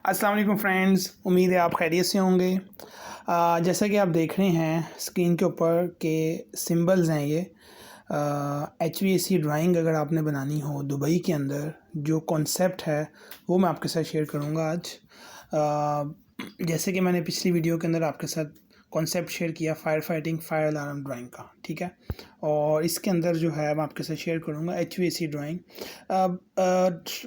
अस्सलाम वालेकुम फ्रेंड्स, उम्मीद है आप खैरियत से होंगे। जैसा कि आप देख रहे हैं स्क्रीन के ऊपर के सिंबल्स हैं ये HVAC ड्राइंग अगर आपने बनानी हो दुबई के अंदर जो कॉन्सेप्ट है वो मैं आपके साथ शेयर करूँगा आज। जैसे कि मैंने पिछली वीडियो के अंदर आपके साथ कॉन्सेप्ट शेयर किया fire fighting fire alarm drawing का, ठीक है। और इसके अंदर जो है मैं आपके साथ शेयर करूँगा HVAC ड्राइंग।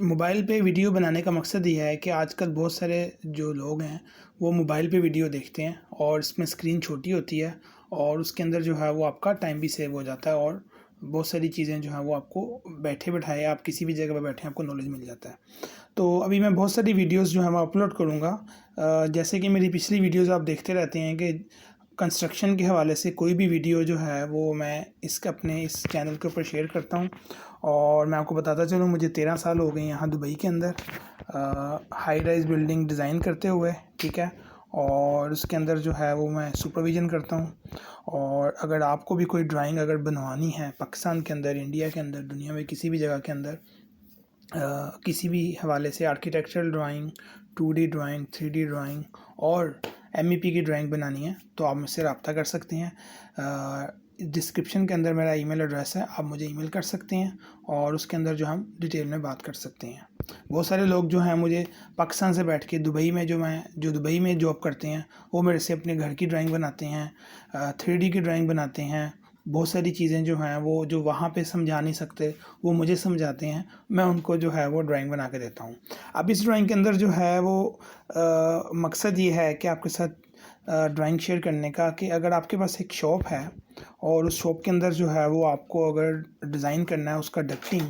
मोबाइल पे वीडियो बनाने का मकसद ये है कि आजकल बहुत सारे जो लोग हैं वो मोबाइल पे वीडियो देखते हैं और इसमें स्क्रीन छोटी होती है और उसके अंदर जो है वो आपका टाइम भी सेव हो जाता है और बहुत सारी चीज़ें जो हैं वो आपको बैठे बैठाए आप किसी भी जगह पर बैठे आपको नॉलेज मिल जाता है। तो अभी मैं बहुत सारी वीडियोस जो है मैं अपलोड करूँगा। जैसे कि मेरी पिछली वीडियोस आप देखते रहते हैं कि कंस्ट्रक्शन के हवाले से कोई भी वीडियो जो है वो मैं अपने इस चैनल के ऊपर शेयर करता हूँ। और मैं आपको बताता चलूँ मुझे 13 साल हो गए यहाँ दुबई के अंदर हाई राइज बिल्डिंग डिज़ाइन करते हुए, ठीक है। और उसके अंदर जो है वो मैं सुपरविज़न करता हूँ। और अगर आपको भी कोई ड्राइंग अगर बनवानी है पाकिस्तान के अंदर, इंडिया के अंदर, दुनिया में किसी भी जगह के अंदर किसी भी हवाले से architectural drawing, 2D drawing, 3D drawing और MEP की ड्राइंग बनानी है तो आप मुझसे रब्ता कर सकते हैं। डिस्क्रिप्शन के अंदर मेरा ईमेल एड्रेस है, आप मुझे ईमेल कर सकते हैं और उसके अंदर जो हम डिटेल में बात कर सकते हैं। बहुत सारे लोग जो हैं मुझे पाकिस्तान से बैठ के दुबई में जो दुबई में जॉब करते हैं वो मेरे से अपने घर की ड्राइंग बनाते हैं, 3D की ड्राइंग बनाते हैं। बहुत सारी चीज़ें जो हैं वो जो वहाँ पे समझा नहीं सकते वो मुझे समझाते हैं, मैं उनको जो है वो ड्राइंग बना के देता हूँ। अब इस ड्राइंग के अंदर जो है वो मकसद ये है कि आपके साथ ड्राइंग शेयर करने का कि अगर आपके पास एक शॉप है और उस शॉप के अंदर जो है वो आपको अगर डिज़ाइन करना है उसका डक्टिंग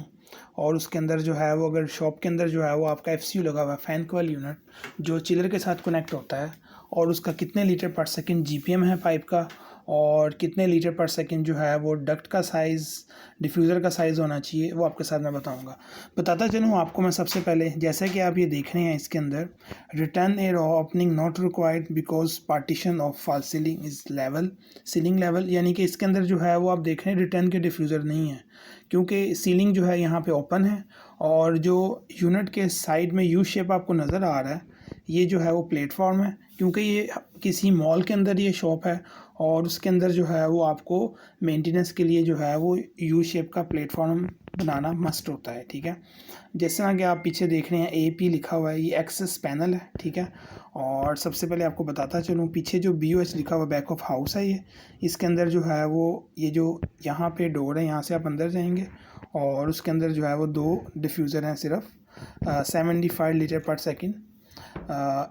और उसके अंदर जो है वो अगर शॉप के अंदर जो है वो आपका FCU लगा हुआ है, फ़ैन कॉइल यूनिट, जो चिलर के साथ कनेक्ट होता है और उसका कितने लीटर पर सेकंड GPM है पाइप का और कितने लीटर पर सेकंड जो है वो डक्ट का साइज़, डिफ्यूज़र का साइज़ होना चाहिए, वो आपके साथ मैं बताता चलूँ आपको। मैं सबसे पहले जैसे कि आप ये देख रहे हैं इसके अंदर return air opening not required because partition of fall ceiling is level, ceiling level, यानी कि इसके अंदर जो है वो आप देख रहे हैं रिटर्न के डिफ्यूज़र नहीं है क्योंकि सीलिंग जो है यहाँ पे ओपन है और जो यूनिट के साइड में यू शेप आपको नज़र आ रहा है ये जो है वो प्लेटफॉर्म है क्योंकि ये किसी मॉल के अंदर ये शॉप है और उसके अंदर जो है वो आपको मेंटेनेंस के लिए जो है वो यू शेप का प्लेटफॉर्म बनाना मस्ट होता है, ठीक है। जैसे ना कि आप पीछे देख रहे हैं AP लिखा हुआ है, ये एक्सेस पैनल है, ठीक है। और सबसे पहले आपको बताता चलूँ पीछे जो BOH लिखा हुआ बैक ऑफ हाउस है ये, इसके अंदर जो है वो ये जो यहाँ पे डोर है यहाँ से आप अंदर जाएंगे और उसके अंदर जो है वो 2 डिफ्यूज़र हैं सिर्फ 75 लीटर पर सेकेंड,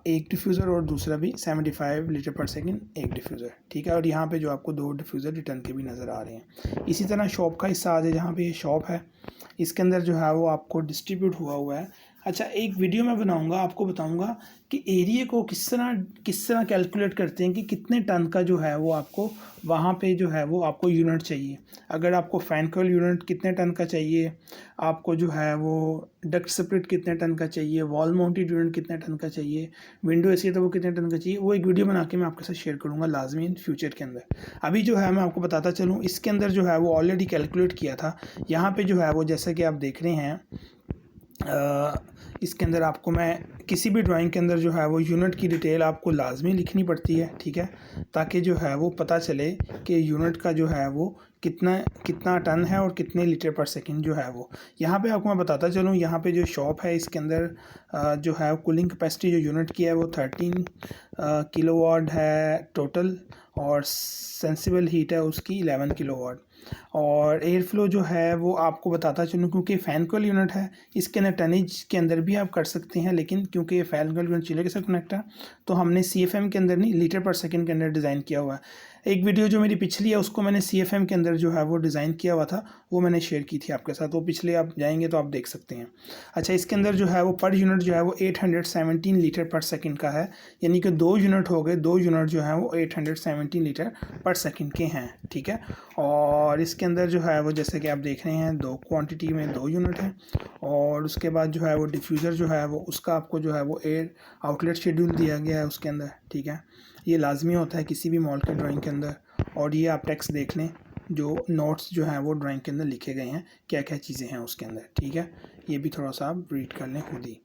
एक डिफ्यूज़र और दूसरा भी 75 लीटर पर सेकंड एक डिफ्यूज़र, ठीक है। और यहाँ पे जो आपको 2 डिफ्यूज़र रिटर्न के भी नज़र आ रहे हैं। इसी तरह शॉप का हिस्सा आ जाए जहाँ पे ये शॉप है इसके अंदर जो है वो आपको डिस्ट्रीब्यूट हुआ है। अच्छा, एक वीडियो मैं बनाऊंगा आपको बताऊंगा कि एरिया को किस तरह कैलकुलेट करते हैं कि कितने टन का जो है वो आपको वहाँ पे जो है वो आपको यूनिट चाहिए। अगर आपको फैन कॉइल यूनिट कितने टन का चाहिए, आपको जो है वो डक्ट सेपरेट कितने टन का चाहिए, वॉल माउंटेड यूनिट कितने टन का चाहिए, विंडो AC तो वो कितने टन का चाहिए, वो एक वीडियो बना के मैं आपके साथ शेयर करूँगा लाजमी इन फ्यूचर के अंदर। अभी जो है मैं आपको बताता चलूँ इसके अंदर जो है वो ऑलरेडी कैलकुलेट किया था। यहाँ पे जो है वो जैसे कि आप देख रहे हैं इसके अंदर आपको मैं किसी भी ड्राइंग के अंदर जो है वो यूनिट की डिटेल आपको लाजमी लिखनी पड़ती है, ठीक है, ताकि जो है वो पता चले कि यूनिट का जो है वो कितना टन है और कितने लीटर पर सेकंड जो है वो। यहाँ पे आपको मैं बताता चलूँ यहाँ पे जो शॉप है इसके अंदर जो है कूलिंग कैपेसिटी जो यूनिट की है वो 13 किलोवाट है टोटल और सेंसिबल हीट है उसकी 11 किलोवाट। और एयर फ्लो जो है वो आपको बताता चलूँ क्योंकि फ़ैन कॉइल यूनिट है इसके अंदर टनेज के अंदर भी आप कर सकते हैं, लेकिन क्योंकि ये फ़ैन कॉइल यूनिट चिलर के साथ कनेक्ट है तो हमने CFM के अंदर नहीं लीटर पर सेकंड के अंदर डिज़ाइन किया हुआ है। एक वीडियो जो मेरी पिछली है उसको मैंने CFM के अंदर जो है वो डिज़ाइन किया हुआ था, वो मैंने शेयर की थी आपके साथ, वो पिछले आप जाएंगे तो आप देख सकते हैं। अच्छा, इसके अंदर जो है वो पर यूनिट जो है वो 817 लीटर पर सेकंड का है, यानी कि 2 यूनिट हो गए, 2 यूनिट जो है वो 817 लीटर पर सेकंड के हैं, ठीक है। और इसके अंदर जो है वो जैसे कि आप देख रहे हैं 2 क्वांटिटी में 2 यूनिट हैं और उसके बाद जो है वो डिफ्यूज़र जो है वो उसका आपको जो है वो एयर आउटलेट शेड्यूल दिया गया है उसके अंदर, ठीक है। ये लाजमी होता है किसी भी मॉल के ड्राइंग के अंदर। और ये आप टेक्स्ट देख लें जो नोट्स जो हैं वो ड्राइंग के अंदर लिखे गए हैं क्या क्या चीज़ें हैं उसके अंदर, ठीक है। ये भी थोड़ा सा आप रीड कर लें खुद ही।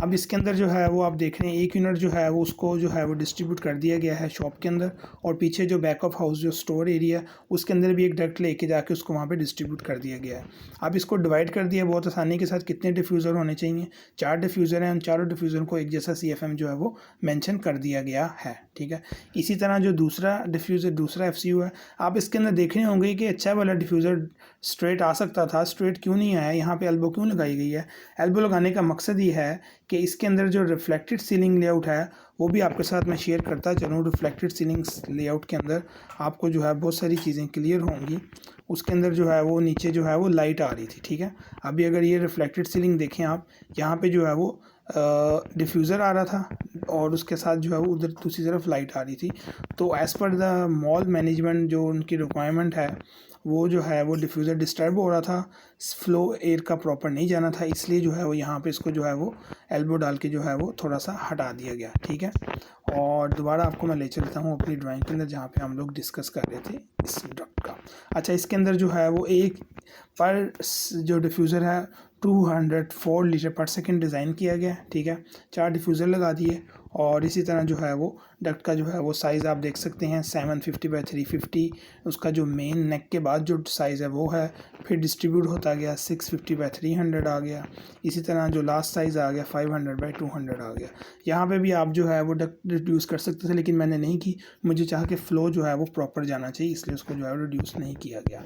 अब इसके अंदर जो है वो आप देख रहे हैं 1 यूनिट जो है वो उसको जो है वो डिस्ट्रीब्यूट कर दिया गया है शॉप के अंदर, और पीछे जो बैक ऑफ हाउस जो स्टोर एरिया उसके अंदर भी एक डक्ट लेके जाके उसको वहाँ पे डिस्ट्रीब्यूट कर दिया गया है। अब इसको डिवाइड कर दिया बहुत आसानी के साथ। कितने डिफ्यूज़र होने चाहिए? 4 डिफ्यूज़र हैं, उन चारों डिफ्यूज़र को एक जैसा CFM जो है वो मेंशन कर दिया गया है, ठीक है। इसी तरह जो दूसरा डिफ्यूज़र दूसरा FCU है, आप इसके अंदर देख रहे होंगे कि अच्छा वाला डिफ्यूज़र स्ट्रेट आ सकता था, स्ट्रेट क्यों नहीं आया? यहाँ पे एल्बो क्यों लगाई गई है? एल्बो लगाने का मकसद ये है कि इसके अंदर जो रिफ्लेक्टेड सीलिंग लेआउट है वो भी आपके साथ मैं शेयर करता चलूँ। रिफ्लेक्टेड सीलिंग लेआउट के अंदर आपको जो है बहुत सारी चीज़ें क्लियर होंगी। उसके अंदर जो है वो नीचे जो है वो लाइट आ रही थी, ठीक है। अभी अगर ये रिफ्लेक्टेड सीलिंग देखें आप, यहाँ पे जो है वो डिफ्यूज़र आ रहा था और उसके साथ जो है वो उधर दूसरी तरफ लाइट आ रही थी। तो as per the mall management जो उनकी रिक्वायरमेंट है वो जो है वो डिफ्यूज़र डिस्टर्ब हो रहा था, फ्लो एयर का प्रॉपर नहीं जाना था, इसलिए जो है वो यहाँ पे इसको जो है वो एल्बो डाल के जो है वो थोड़ा सा हटा दिया गया, ठीक है। और दोबारा आपको मैं ले चलता हूँ अपनी ड्राइंग के अंदर जहाँ पे हम लोग डिस्कस कर रहे थे इस डॉट का। अच्छा, इसके अंदर जो है वो एक पर जो डिफ्यूज़र है 204 लीटर पर सेकंड डिज़ाइन किया गया, ठीक है। 4 डिफ्यूज़र लगा दिए, और इसी तरह जो है वो डक्ट का जो है वो साइज़ आप देख सकते हैं 750 बाई 350। उसका जो मेन नेक के बाद जो साइज़ है वो है, फिर डिस्ट्रीब्यूट होता गया 650 बाई 300 आ गया। इसी तरह जो लास्ट साइज़ आ गया 500 बाई 200 आ गया। यहाँ पे भी आप जो है वो डक्ट रिड्यूस कर सकते थे, लेकिन मैंने नहीं की। मुझे चाह के फ़्लो जो है वो प्रॉपर जाना चाहिए, इसलिए उसको जो है रिड्यूस नहीं किया गया।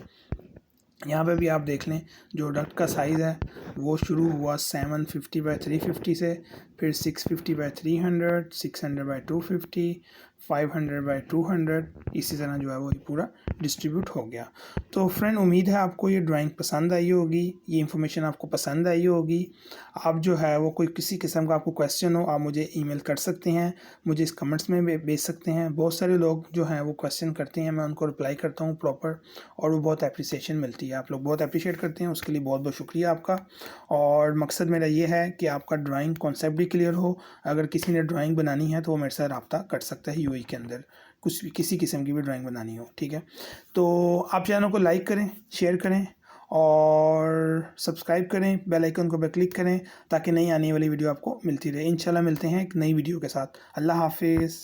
यहाँ पे भी आप देख लें जो डक्ट का साइज़ है वो शुरू हुआ 750 बाई 350 से, फिर 650 बाई 300, 600 बाई 250, 500 बाई 200, इसी तरह जो है वो पूरा डिस्ट्रीब्यूट हो गया। तो फ्रेंड, उम्मीद है आपको ये ड्राइंग पसंद आई होगी, ये इन्फॉर्मेशन आपको पसंद आई होगी। आप जो है वो कोई किसी किस्म का आपको क्वेश्चन हो, आप मुझे ईमेल कर सकते हैं, मुझे इस कमेंट्स में भेज सकते हैं। बहुत सारे लोग जो हैं वो क्वेश्चन करते हैं, मैं उनको रिप्लाई करता हूँ प्रॉपर, और वो बहुत अप्रिसिएशन मिलती है। आप लोग बहुत अप्रिशिएट करते हैं, उसके लिए बहुत बहुत शुक्रिया आपका। और मकसद मेरा ये है कि आपका ड्राइंग कॉन्सेप्ट भी क्लियर हो। अगर किसी ने ड्राइंग बनानी है तो वो मेरे साथ रब्ता कर सकता है UAE के अंदर, कुछ भी किसी किस्म की भी ड्राइंग बनानी हो, ठीक है। तो आप चैनल को लाइक करें, शेयर करें और सब्सक्राइब करें, बेल आइकन को क्लिक करें ताकि नई आने वाली वीडियो आपको मिलती रहे। इंशाल्लाह मिलते हैं एक नई वीडियो के साथ। अल्लाह हाफिज़।